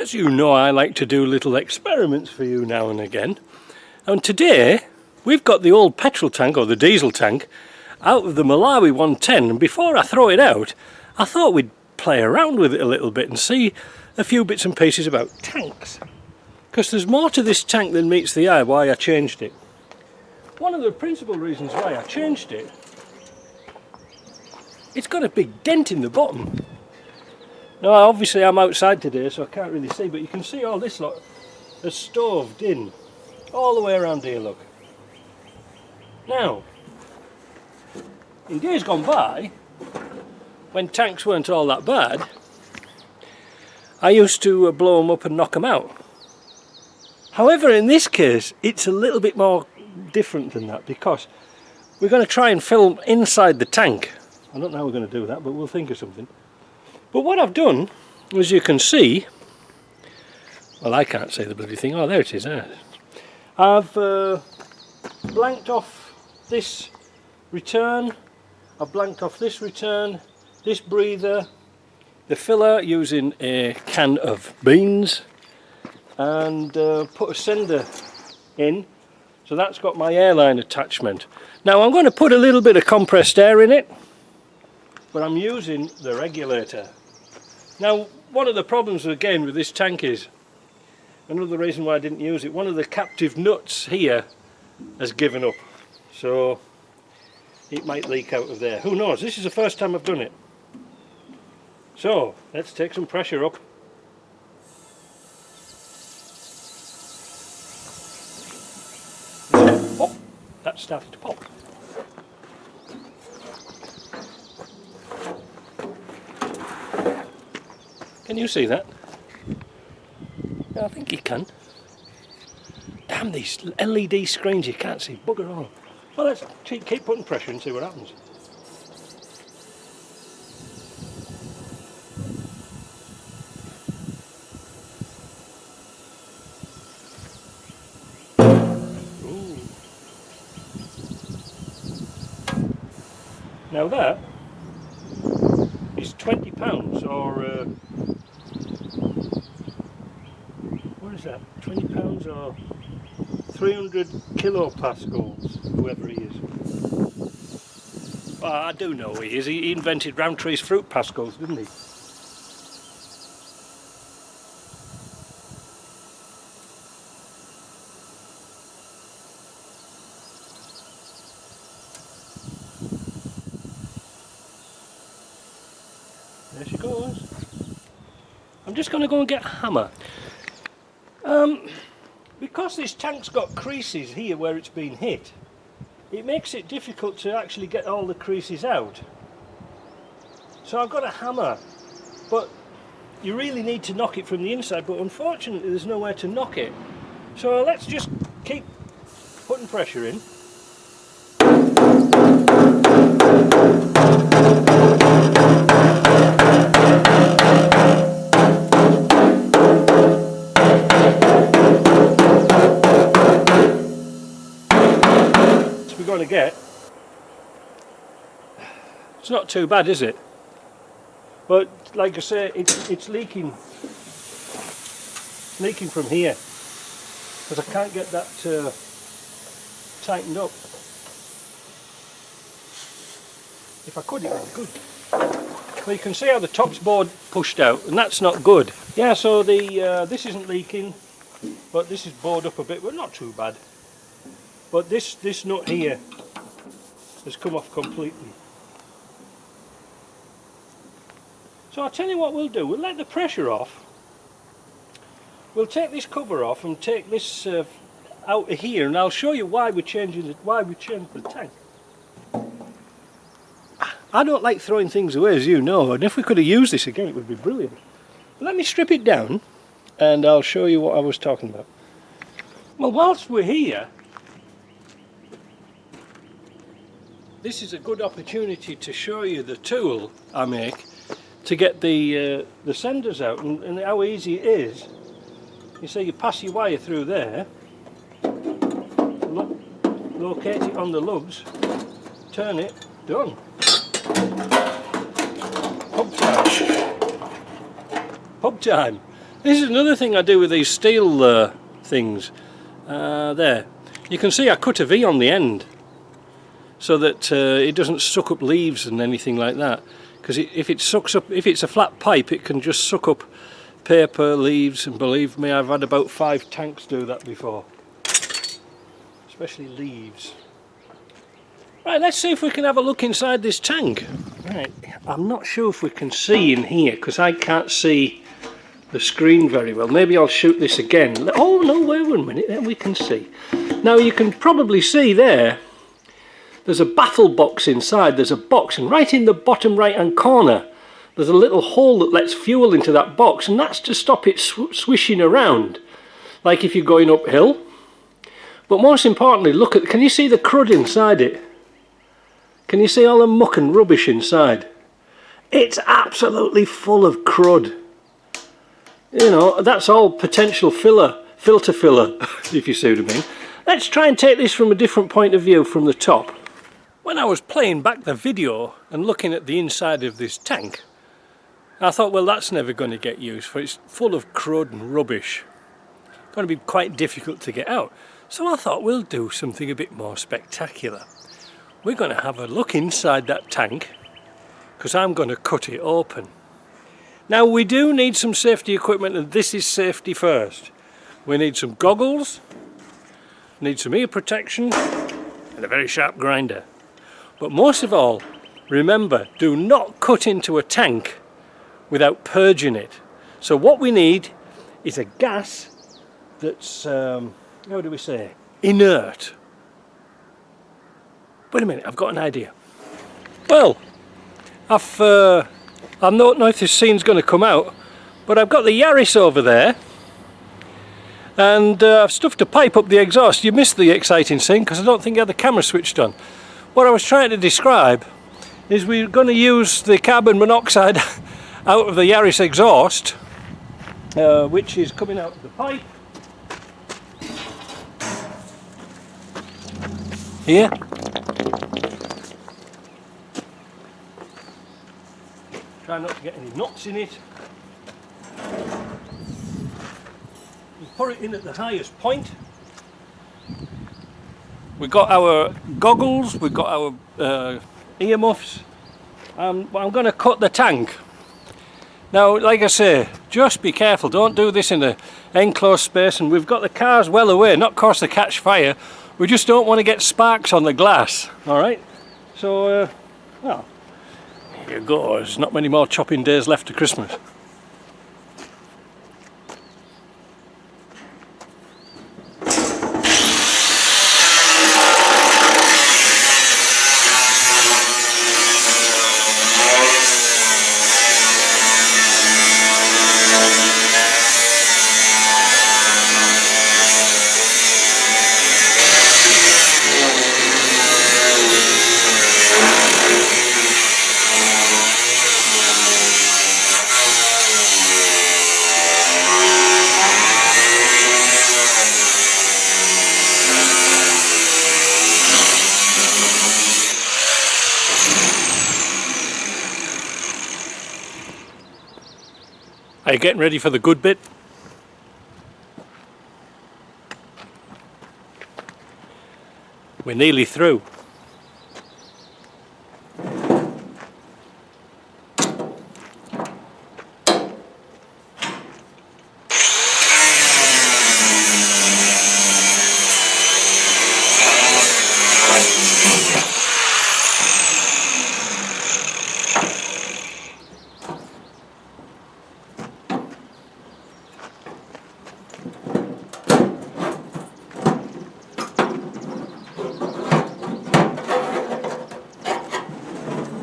As you know, I like to do little experiments for you now and again. And today, we've got the old petrol tank, or the diesel tank, out of the Malawi 110. And before I throw it out, I thought we'd play around with it a little bit and see a few bits and pieces about tanks. Because there's more to this tank than meets the eye why I changed it. One of the principal reasons why I changed it, it's got a big dent in the bottom. Now obviously I'm outside today so I can't really see, but you can see all this lot is stoved in all the way around here, look. Now, in days gone by, when tanks weren't all that bad, I used to blow them up and knock them out. However, in this case it's a little bit more different than that, because we're going to try and film inside the tank. I don't know how we're going to do that, but we'll think of something. But what I've done, as you can see, well, I can't see the bloody thing. Oh, there it is. I've blanked off this return. I've blanked off this return, this breather, the filler using a can of beans, and put a sender in. So that's got my airline attachment. Now I'm going to put a little bit of compressed air in it, but I'm using the regulator. Now, one of the problems again with this tank is, another reason why I didn't use it, one of the captive nuts here has given up, so it might leak out of there. Who knows? This is the first time I've done it. So let's take some pressure up. Oh, that started to pop. Can you see that? Yeah, I think you can. Damn, these LED screens, you can't see bugger all. Well, let's keep putting pressure and see what happens. Ooh. Now that is £20 or what is that? £20 or 300 kilopascals, whoever he is. Well, I do know he is. He invented Roundtree's fruit pascals, didn't he? There she goes. I'm just going to go and get a hammer. Because this tank's got creases here where it's been hit, it makes it difficult to actually get all the creases out. So I've got a hammer, but you really need to knock it from the inside, but unfortunately there's nowhere to knock it. So let's just keep putting pressure in. We're going to get, it's not too bad, is it? But like I say, it's leaking from here because I can't get that tightened up. If I could, it would be good. Well, you can see how the top's board pushed out, and that's not good. Yeah, so the this isn't leaking, but this is bored up a bit, but not too bad. But this nut here has come off completely. So I'll tell you what we'll do. We'll let the pressure off. We'll take this cover off and take this out of here, and I'll show you why we changed the tank. I don't like throwing things away, as you know, and if we could have used this again, it would be brilliant. But let me strip it down, and I'll show you what I was talking about. Well, whilst we're here, this is a good opportunity to show you the tool I make to get the senders out, and how easy it is. You see, you pass your wire through there, locate it on the lugs, turn it, done. Pub time. Pub time. This is another thing I do with these steel things. There, you can see I cut a V on the end so that it doesn't suck up leaves and anything like that. Because if it's a flat pipe, it can just suck up paper, leaves, and believe me, I've had about 5 tanks do that before. Especially leaves. Right, let's see if we can have a look inside this tank. Right, I'm not sure if we can see in here because I can't see the screen very well. Maybe I'll shoot this again. Oh no, wait a minute, then we can see. Now you can probably see there's a baffle box inside. There's a box, and right in the bottom right hand corner there's a little hole that lets fuel into that box, and that's to stop it swishing around like if you're going uphill. But most importantly, look at, can you see the crud inside it? Can you see all the muck and rubbish inside? It's absolutely full of crud. You know, that's all potential filter filler, if you see what I mean. Let's try and take this from a different point of view from the top. When I was playing back the video and looking at the inside of this tank, I thought, well, that's never going to get used, for it's full of crud and rubbish. It's going to be quite difficult to get out. So I thought we'll do something a bit more spectacular. We're going to have a look inside that tank because I'm going to cut it open. Now we do need some safety equipment, and this is safety first. We need some goggles, need some ear protection, and a very sharp grinder. But most of all, remember, do not cut into a tank without purging it. So what we need is a gas that's, how do we say, inert. Wait a minute, I've got an idea. Well, I don't know if this scene's going to come out, but I've got the Yaris over there, and I've stuffed a pipe up the exhaust. You missed the exciting scene because I don't think I had the camera switched on. What I was trying to describe is we're going to use the carbon monoxide out of the Yaris exhaust, which is coming out of the pipe here. Try not to get any knots in it. We put it in at the highest point. We've got our goggles, we've got our earmuffs. I'm going to cut the tank. Now, like I say, just be careful, don't do this in an enclosed space, and we've got the cars well away, not cause to catch fire. We just don't want to get sparks on the glass, alright? So, well, here you go, there's not many more chopping days left to Christmas. Are you getting ready for the good bit? We're nearly through.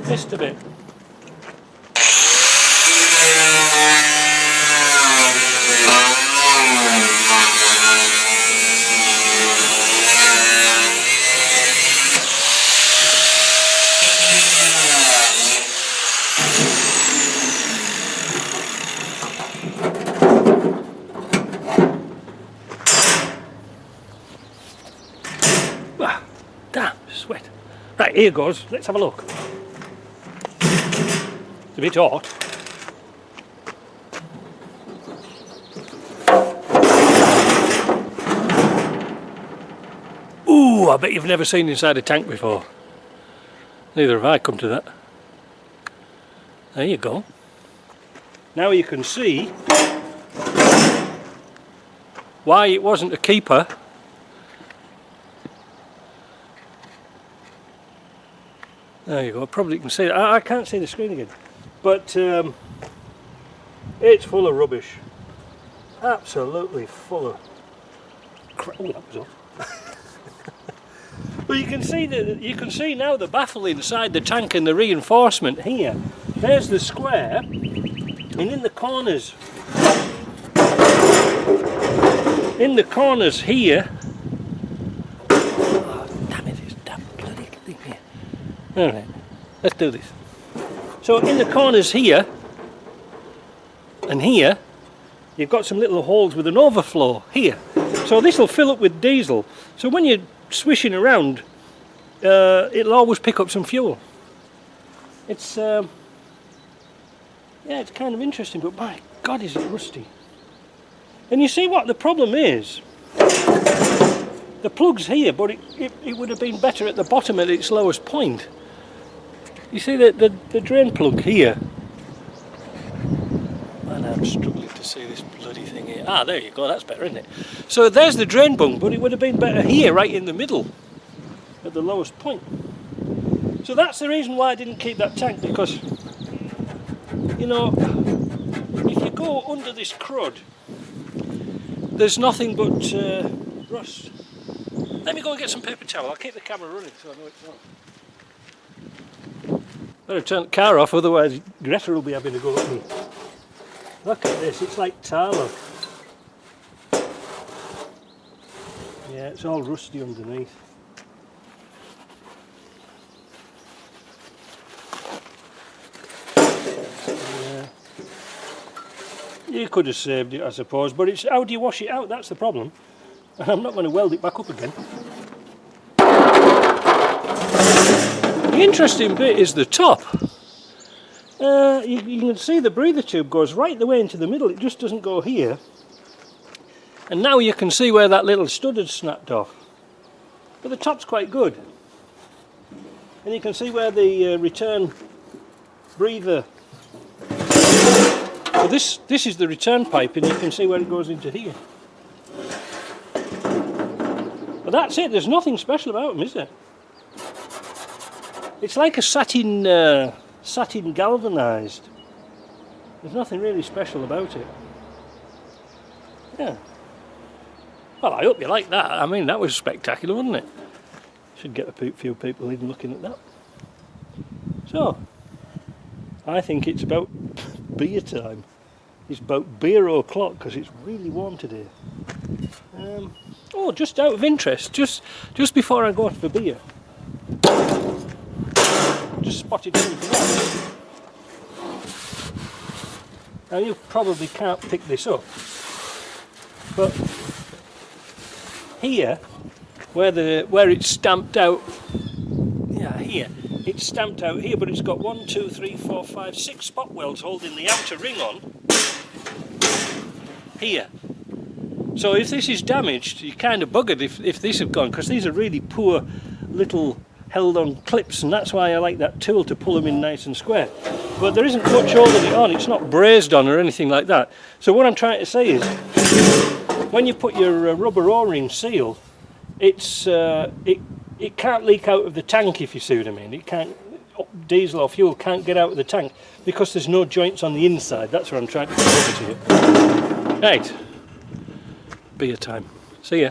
Just a bit. Ah, damn, sweat. Right, here goes. Let's have a look. It's a bit hot. Oh, I bet you've never seen inside a tank before. Neither have I, come to that. There you go. Now you can see why it wasn't a keeper. There you go, probably you can see it. I can't see the screen again. But it's full of rubbish. Absolutely full of crap. Oh, that was off. But you can see now the baffle inside the tank and the reinforcement here. There's the square, and in the corners here. Oh, damn it, it's damn bloody thing here. Alright, let's do this. So in the corners here and here, you've got some little holes with an overflow here. So this will fill up with diesel. So when you're swishing around, it'll always pick up some fuel. It's yeah, it's kind of interesting, but my God, is it rusty. And you see what the problem is? The plug's here, but it would have been better at the bottom at its lowest point. You see the drain plug here? Man, I'm struggling to see this bloody thing here. Ah, there you go, that's better, isn't it? So there's the drain bung, but it would have been better here, right in the middle, at the lowest point. So that's the reason why I didn't keep that tank, because, you know, if you go under this crud, there's nothing but rust. Let me go and get some paper towel. I'll keep the camera running so I know it's on. Better turn the car off, otherwise Greta will be having to go at me. Look at this, it's like tar, look. Yeah, it's all rusty underneath. Yeah. You could have saved it, I suppose, but it's how do you wash it out? That's the problem. And I'm not going to weld it back up again. The interesting bit is the top. You can see the breather tube goes right the way into the middle. It just doesn't go here. And now you can see where that little stud had snapped off. But the top's quite good. And you can see where the return breather. So this is the return pipe, and you can see where it goes into here. But that's it. There's nothing special about them, is there? It's like a satin galvanised. There's nothing really special about it. Yeah. Well, I hope you like that. I mean, that was spectacular, wasn't it? Should get a few people even looking at that. So, I think it's about beer time. It's about beer o'clock because it's really warm today. Oh, just out of interest, just before I go for beer, just spotted something else. Now you probably can't pick this up, but here, where it's stamped out, yeah, here, it's stamped out here, but it's got 1, 2, 3, 4, 5, 6 spot welds holding the outer ring on here. So if this is damaged, you're kind of buggered if these have gone, because these are really poor little held on clips, and that's why I like that tool to pull them in nice and square. But there isn't much holding it on, it's not brazed on or anything like that. So what I'm trying to say is, when you put your rubber O-ring seal, it's it can't leak out of the tank, if you see what I mean. It can't, diesel or fuel can't get out of the tank because there's no joints on the inside. That's what I'm trying to get over to you. Right, beer time. See ya.